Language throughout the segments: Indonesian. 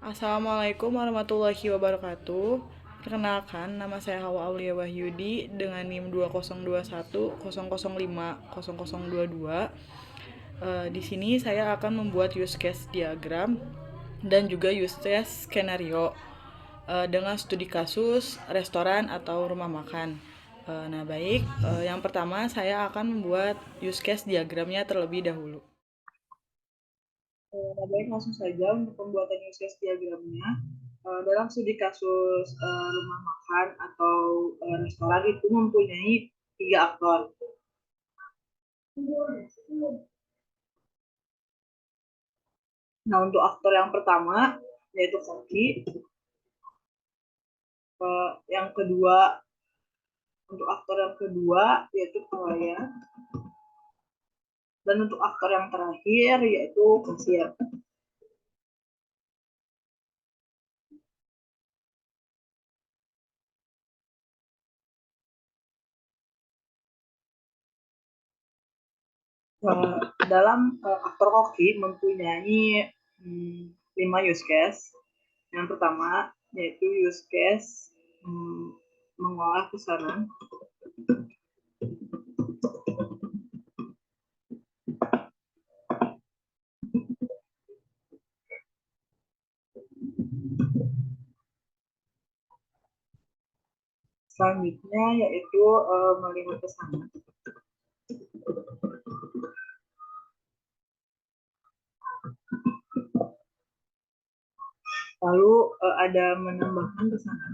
Assalamualaikum warahmatullahi wabarakatuh. Perkenalkan, nama saya Hawa Aulia Wahyudi dengan NIM 20210050050022. Di sini saya akan membuat use case diagram dan juga use case skenario dengan studi kasus restoran atau rumah makan. Yang pertama saya akan membuat use case diagramnya terlebih dahulu. Langsung saja untuk pembuatan use case diagramnya. Dalam studi kasus rumah makan atau restoran itu mempunyai 3 aktor. Nah, untuk aktor yang pertama yaitu koki. Yang kedua, untuk aktor yang kedua yaitu pelayan. Dan untuk aktor yang terakhir yaitu kasir. Dalam aktor koki mempunyai 5 use case. Yang pertama yaitu use case mengolah pesanan. Selanjutnya yaitu melihat pesanan. Lalu ada menambahkan pesanan.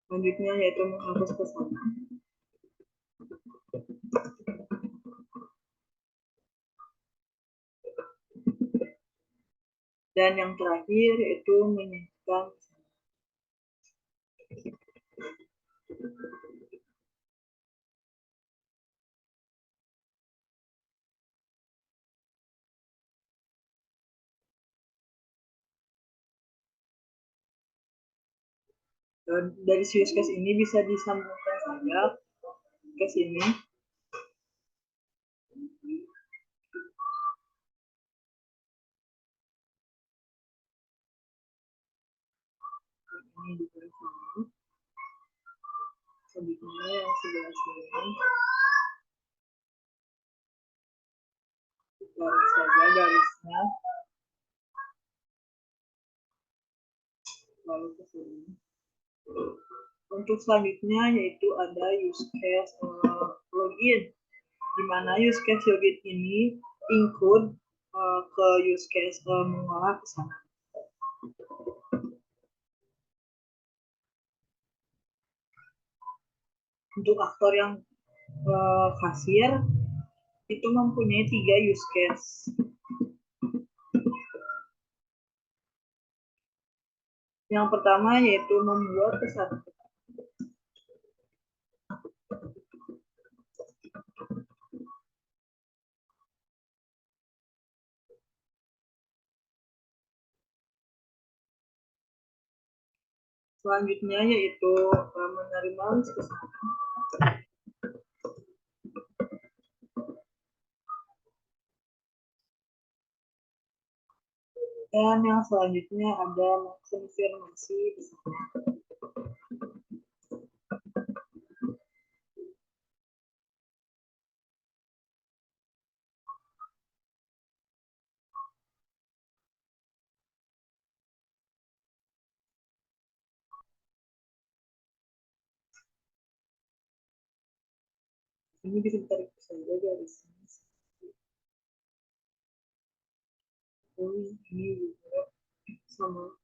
Selanjutnya yaitu menghapus pesanan. Dan yang terakhir yaitu menyajikan pesanan. Dan dari use case ini bisa disambungkan saja ke sini. Ini ditulis sini. Selanjutnya yang sebelah sini. Garis saja garisnya. Lalu ke sini. Untuk selanjutnya yaitu ada use case login, di mana use case login ini include ke use case mengolah pesanan. Untuk aktor yang kasir itu mempunyai 3 use case. Yang pertama yaitu membuat pesanan. Selanjutnya yaitu menerima list pesanan. Dan yang selanjutnya ada mengkonfirmasi pesanan. Ini bisa ditarik saja garisnya. Ini juga sama.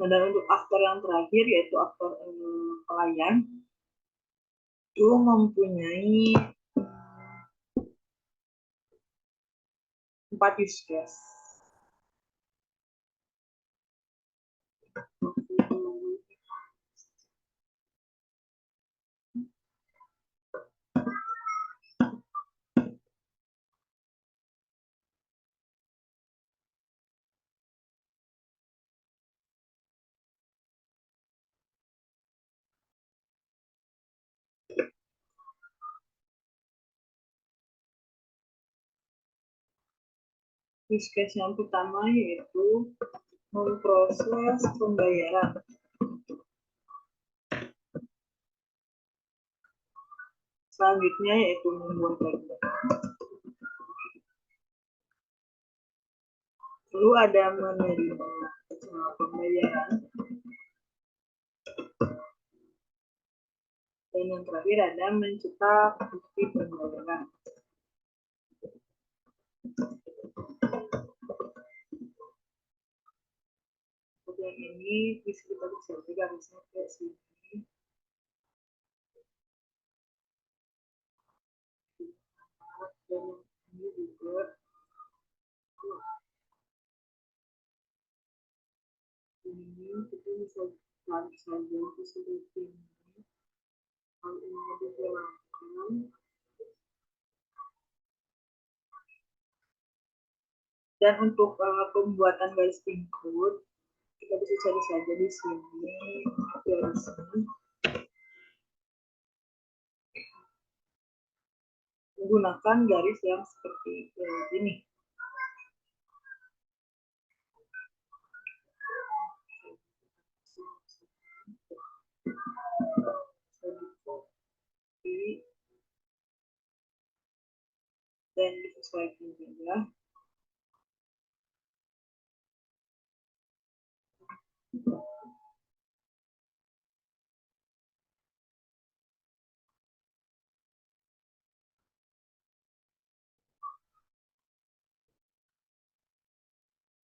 Nah, dan untuk aktor yang terakhir yaitu aktor pelayan itu mempunyai 4 use case. use case yang pertama yaitu memproses pembayaran. Selanjutnya yaitu membuat laporan. Lalu ada menerima pembayaran. Dan yang terakhir ada mencetak bukti pembayaran. Kemudian ini bisa kita bisa juga misalnya ke sini. Dan ini juga ini kita bisa tarik saja ke sudut ini. Hal ini dijalankan. Dan untuk pembuatan garis include kita bisa cari saja di sini garis ini. Menggunakan garis yang seperti ini. Dan disesuaikan juga.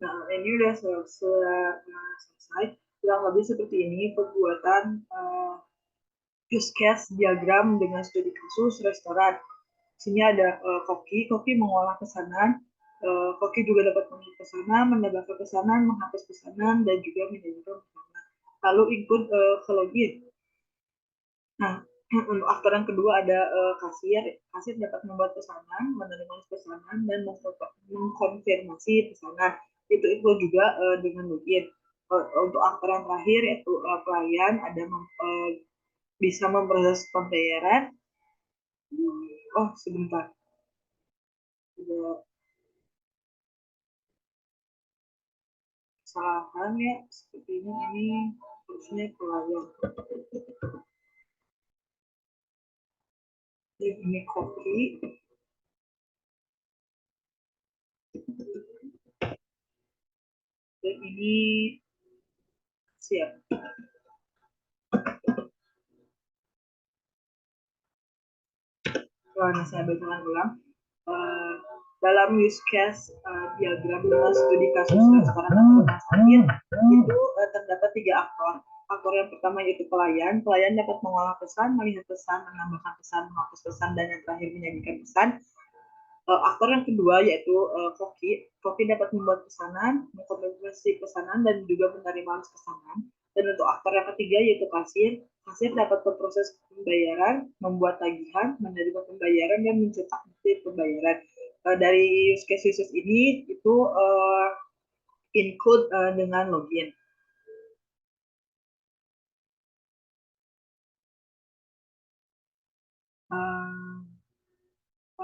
Nah, ini udah selesai. Kurang lebih seperti ini pembuatan use case diagram dengan studi kasus restoran. Sini ada Koki mengolah pesanan. Koki juga dapat mengolah pesanan, menambahkan pesanan, menghapus pesanan, dan juga menjadikan pesanan. Lalu ikut ke login. Nah, untuk aktor yang kedua ada kasir. Kasir dapat membuat pesanan, menerima pesanan, dan mengkonfirmasi pesanan. Itu juga dengan login. Untuk aktor yang terakhir yaitu pelayan ada bisa memproses pembayaran. Oh, sebentar. Ada kesalahan ya, sepertinya ini harusnya pelayan. Ini Koki. Dan ini siap. Nah, saya bacakan ulang. Dalam use case diagram dengan studi kasus restoran atau rumah sakit itu terdapat 3 aktor. Aktor yang pertama yaitu pelayan. Pelayan dapat mengolah pesan, melihat pesan, menambahkan pesan, menghapus pesan, dan yang terakhir menyajikan pesan. Aktor yang kedua yaitu Koki. Koki dapat membuat pesanan, mengkonfirmasi pesanan, dan juga menerima pesanan. Dan untuk aktor yang ketiga yaitu kasir. Kasir dapat berproses pembayaran, membuat tagihan, menerima pembayaran, dan mencetak bukti pembayaran. Dari use case ini itu include dengan login.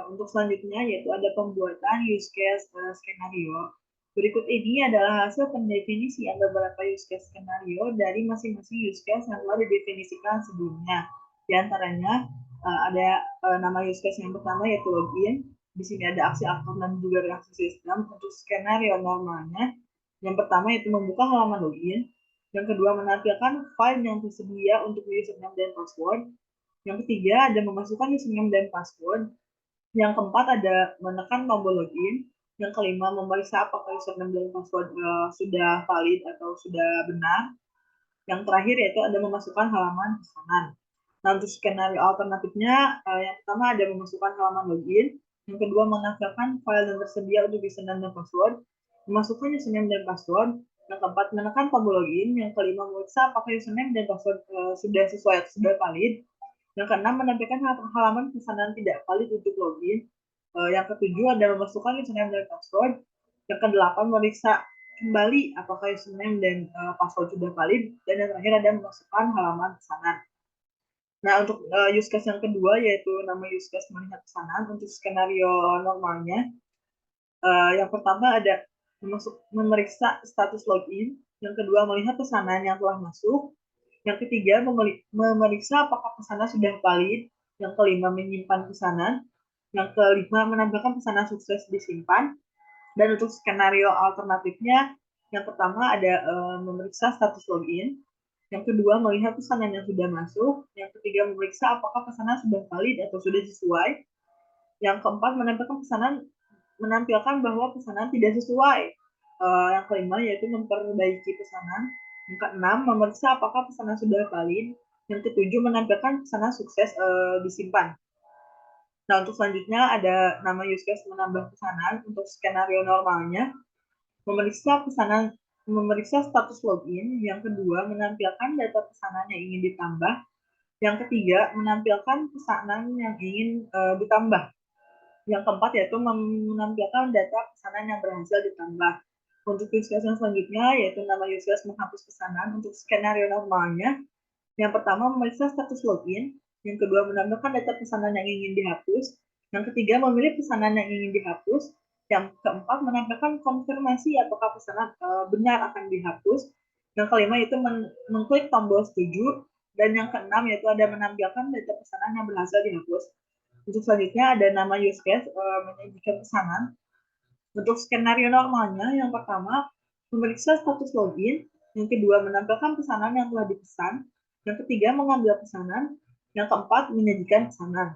Untuk selanjutnya yaitu ada pembuatan use case skenario. Berikut ini adalah hasil pendefinisian beberapa use case skenario dari masing-masing use case yang telah didefinisikan sebelumnya. Di antaranya ada nama use case yang pertama yaitu login. Di sini ada aksi aktor dan juga reaksi sistem. Untuk skenario normalnya, yang pertama yaitu membuka halaman login. Yang kedua menampilkan file yang tersedia untuk username dan password. Yang ketiga ada memasukkan username dan password. Yang keempat ada menekan tombol login. Yang kelima memeriksa apakah username dan password sudah valid atau sudah benar. Yang terakhir yaitu ada memasukkan halaman pesanan. Nah, untuk skenario alternatifnya, yang pertama ada memasukkan halaman login. Yang kedua menampilkan file yang tersedia untuk username dan password. Memasukkan username dan password. Yang keempat menekan tombol login. Yang kelima memeriksa apakah username dan password sudah sesuai atau sudah valid. Yang keenam menampilkan halaman pesanan tidak valid untuk login. Yang ketujuh ada memasukkan username dan password. Yang kedelapan memeriksa kembali apakah username dan password sudah valid. Dan yang terakhir ada memasukkan halaman pesanan. Nah, untuk use case yang kedua yaitu nama use case melihat pesanan. Untuk skenario normalnya Yang pertama ada memeriksa status login, yang kedua melihat pesanan yang telah masuk, yang ketiga memeriksa apakah pesanan sudah valid, yang kelima menyimpan pesanan, yang kelima menambahkan pesanan sukses disimpan, dan untuk skenario alternatifnya, yang pertama ada memeriksa status login, yang kedua melihat pesanan yang sudah masuk, yang ketiga memeriksa apakah pesanan sudah valid atau sudah sesuai, yang keempat menampilkan bahwa pesanan tidak sesuai, yang kelima yaitu memperbaiki pesanan, yang keenam memeriksa apakah pesanan sudah valid, yang ketujuh menampilkan pesanan sukses disimpan. Nah, untuk selanjutnya ada nama use case menambah pesanan. Untuk skenario normalnya, memeriksa status login, yang kedua menampilkan data pesanan yang ingin ditambah, yang ketiga menampilkan pesanan yang ingin ditambah, yang keempat yaitu menampilkan data pesanan yang berhasil ditambah. Untuk use case yang selanjutnya yaitu nama use case menghapus pesanan. Untuk skenario normalnya, yang pertama memeriksa status login, yang kedua menambahkan data pesanan yang ingin dihapus, yang ketiga memilih pesanan yang ingin dihapus, yang keempat menampilkan konfirmasi apakah pesanan benar akan dihapus, yang kelima itu mengklik tombol setuju, dan yang keenam yaitu ada menampilkan data pesanan yang berhasil dihapus. Untuk selanjutnya ada nama use case menyajikan pesanan. Untuk skenario normalnya, yang pertama memeriksa status login, yang kedua menampilkan pesanan yang telah dipesan, yang ketiga mengambil pesanan, yang keempat menyajikan pesanan.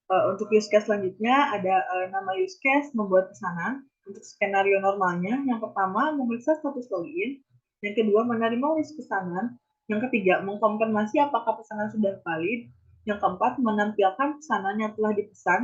Untuk use case selanjutnya ada nama use case membuat pesanan. Untuk skenario normalnya, yang pertama memeriksa status login, yang kedua menerima list pesanan, yang ketiga mengkonfirmasi apakah pesanan sudah valid, yang keempat menampilkan pesanan yang telah dipesan,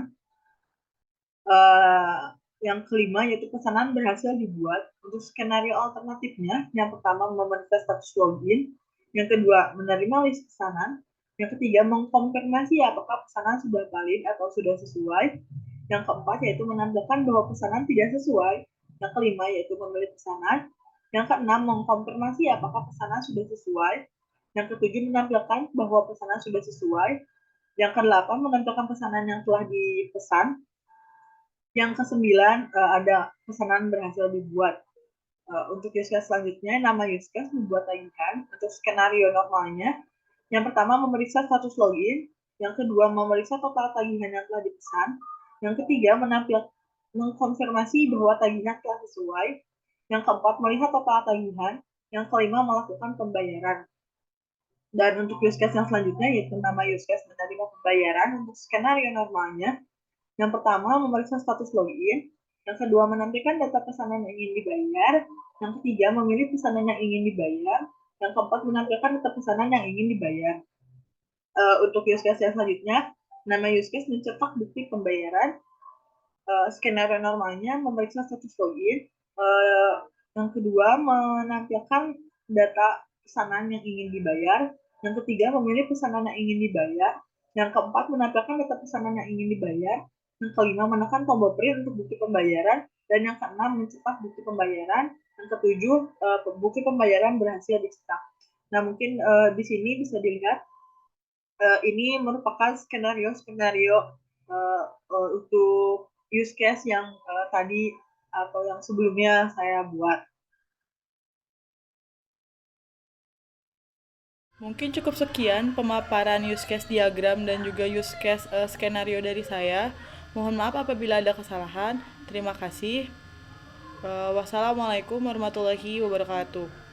yang kelima yaitu pesanan berhasil dibuat. Untuk skenario alternatifnya, yang pertama memeriksa status login, yang kedua menerima list pesanan, yang ketiga mengkonfirmasi apakah pesanan sudah valid atau sudah sesuai, yang keempat yaitu menampilkan bahwa pesanan tidak sesuai, yang kelima yaitu memilih pesanan, yang keenam mengkonfirmasi apakah pesanan sudah sesuai, yang ketujuh menampilkan bahwa pesanan sudah sesuai, yang kedelapan menampilkan pesanan yang telah dipesan, yang kesembilan ada pesanan berhasil dibuat. Untuk use case selanjutnya, nama use case membuat tagihan. Untuk skenario normalnya, yang pertama memeriksa status login, yang kedua memeriksa total tagihan yang telah dipesan, yang ketiga mengkonfirmasi bahwa tagihan telah sesuai, yang keempat melihat total tagihan, yang kelima melakukan pembayaran. Dan untuk use case yang selanjutnya yaitu nama use case menerima pembayaran. Untuk skenario normalnya, yang pertama memeriksa status login, yang kedua menampilkan data pesanan yang ingin dibayar, yang ketiga memilih pesanan yang ingin dibayar, yang keempat menampilkan data pesanan yang ingin dibayar. Untuk use case yang selanjutnya, nama use case mencetak bukti pembayaran. Skenario normalnya memeriksa status login, yang kedua menampilkan data pesanan yang ingin dibayar, yang ketiga memilih pesanan yang ingin dibayar, yang keempat menampilkan data pesanan yang ingin dibayar, yang kelima menekan tombol print untuk bukti pembayaran, dan yang keenam mencetak bukti pembayaran, yang ketujuh bukti pembayaran berhasil dicetak. Nah, mungkin di sini bisa dilihat ini merupakan skenario-skenario untuk use case yang tadi atau yang sebelumnya saya buat. Mungkin cukup sekian pemaparan use case diagram dan juga use case skenario dari saya. Mohon maaf apabila ada kesalahan. Terima kasih. Wassalamualaikum warahmatullahi wabarakatuh.